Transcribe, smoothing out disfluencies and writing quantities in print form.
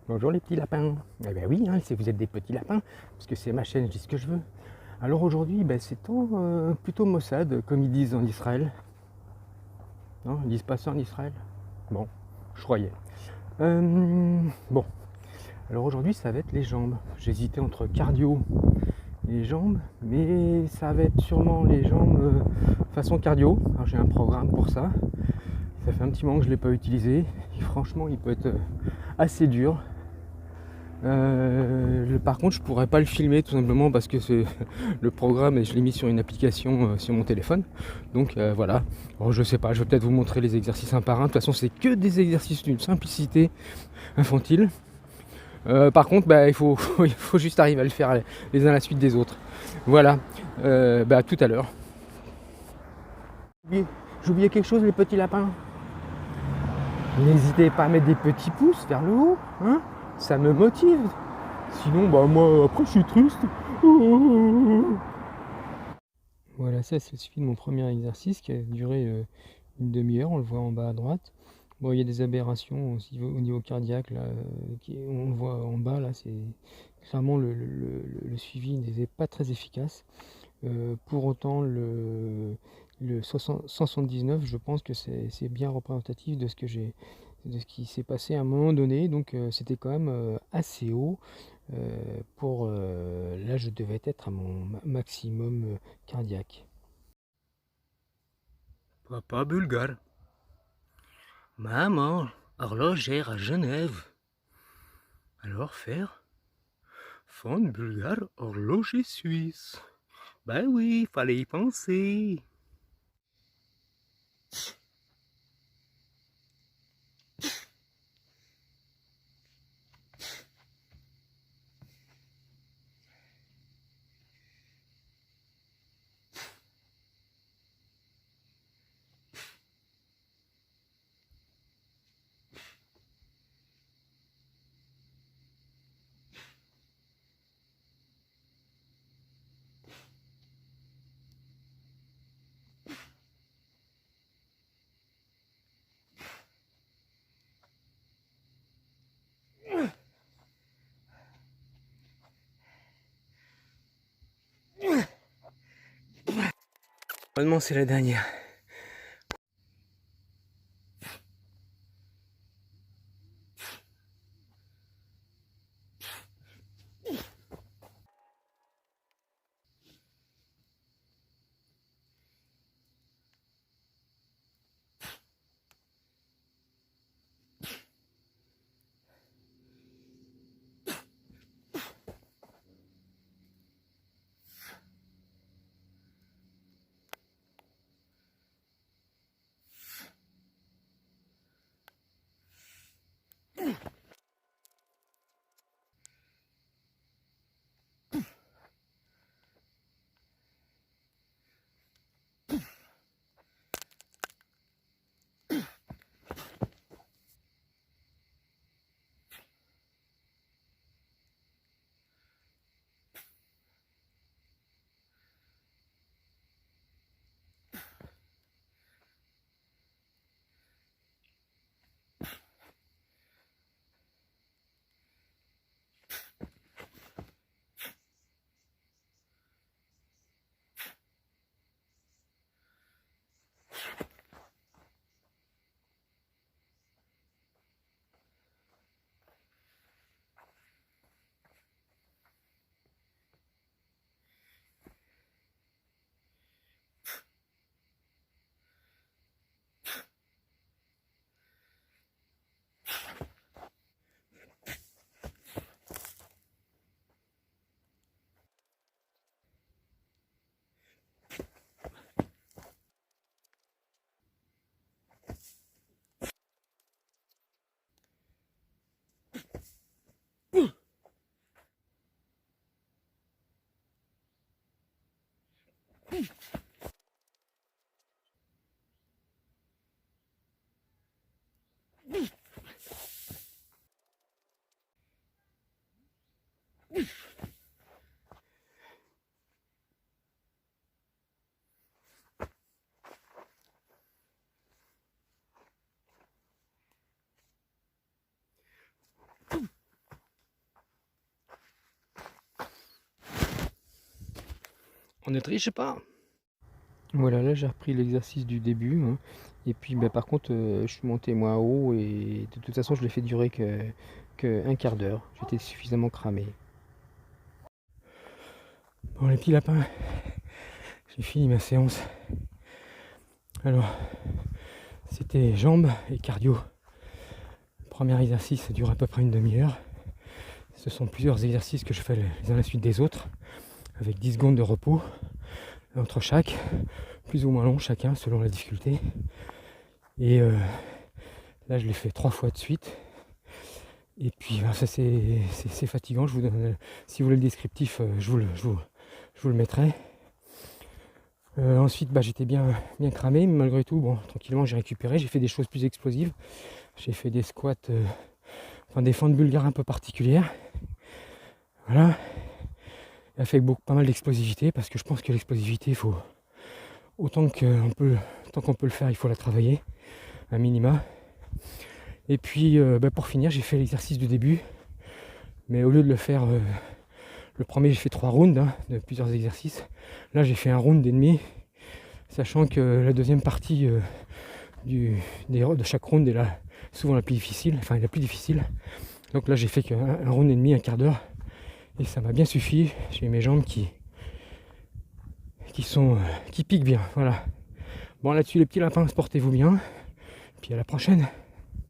Bonjour les petits lapins. Eh bien oui, si vous êtes des petits lapins, parce que c'est ma chaîne, je dis ce que je veux. Alors aujourd'hui, c'est plutôt Mossad, comme ils disent en Israël. Non, ils disent pas ça en Israël. Bon, je croyais. Bon, alors aujourd'hui, ça va être les jambes. J'hésitais entre cardio et les jambes, mais ça va être sûrement les jambes façon cardio. Alors j'ai un programme pour ça. Ça fait un petit moment que je ne l'ai pas utilisé. Et franchement, il peut être assez dur. Par contre, je pourrais pas le filmer tout simplement parce que c'est le programme et je l'ai mis sur une application sur mon téléphone. Donc voilà. Alors, je sais pas, je vais peut-être vous montrer les exercices un par un. De toute façon, c'est que des exercices d'une simplicité infantile. Par contre, il faut, il faut juste arriver à le faire les uns à la suite des autres. Voilà. À tout à l'heure. J'ai oublié quelque chose, les petits lapins. N'hésitez pas à mettre des petits pouces vers le haut, hein. Ça me motive. Sinon, moi, après, je suis triste. Voilà, ça, c'est le suivi de mon premier exercice qui a duré une demi-heure. On le voit en bas à droite. Bon, il y a des aberrations aussi au niveau cardiaque, là, on le voit en bas, là, c'est clairement le suivi n'est pas très efficace. Pour autant, le 179, je pense que c'est bien représentatif de de ce qui s'est passé à un moment donné. Donc, c'était quand même assez haut. Là, je devais être à mon maximum cardiaque. Papa bulgare. Maman, horlogère à Genève. Alors faire? Fond bulgare, horloger suisse. Ben oui, fallait y penser. Heureusement, c'est la dernière. On ne triche pas. Voilà, là j'ai repris l'exercice du début, hein. Et puis par contre je suis monté moins haut et de toute façon je l'ai fait durer que un quart d'heure. J'étais suffisamment cramé. Bon les petits lapins, j'ai fini ma séance. Alors c'était jambes et cardio. Le premier exercice ça dure à peu près une demi-heure. Ce sont plusieurs exercices que je fais les uns à la suite des autres, avec 10 secondes de repos entre chaque, plus ou moins long chacun selon la difficulté. Et là je l'ai fait 3 fois de suite. Et puis ça c'est fatigant. Je vous donne, si vous voulez le descriptif, je vous le mettrai. Ensuite j'étais bien cramé, mais malgré tout, bon, tranquillement j'ai récupéré. J'ai fait des choses plus explosives. J'ai fait des squats, des fentes bulgares un peu particulières. Voilà. Elle fait pas mal d'explosivité parce que je pense que l'explosivité, il faut autant qu'on peut le faire, il faut la travailler, un minima. Et puis pour finir, j'ai fait l'exercice du début, mais au lieu de le faire, le premier j'ai fait 3 rounds de plusieurs exercices. Là j'ai fait un round et demi, sachant que la deuxième partie de chaque round est là souvent la plus difficile, Donc là j'ai fait qu'un round et demi, un quart d'heure. Et ça m'a bien suffi. J'ai mes jambes qui piquent bien. Voilà. Bon là-dessus les petits lapins, portez-vous bien. Puis à la prochaine.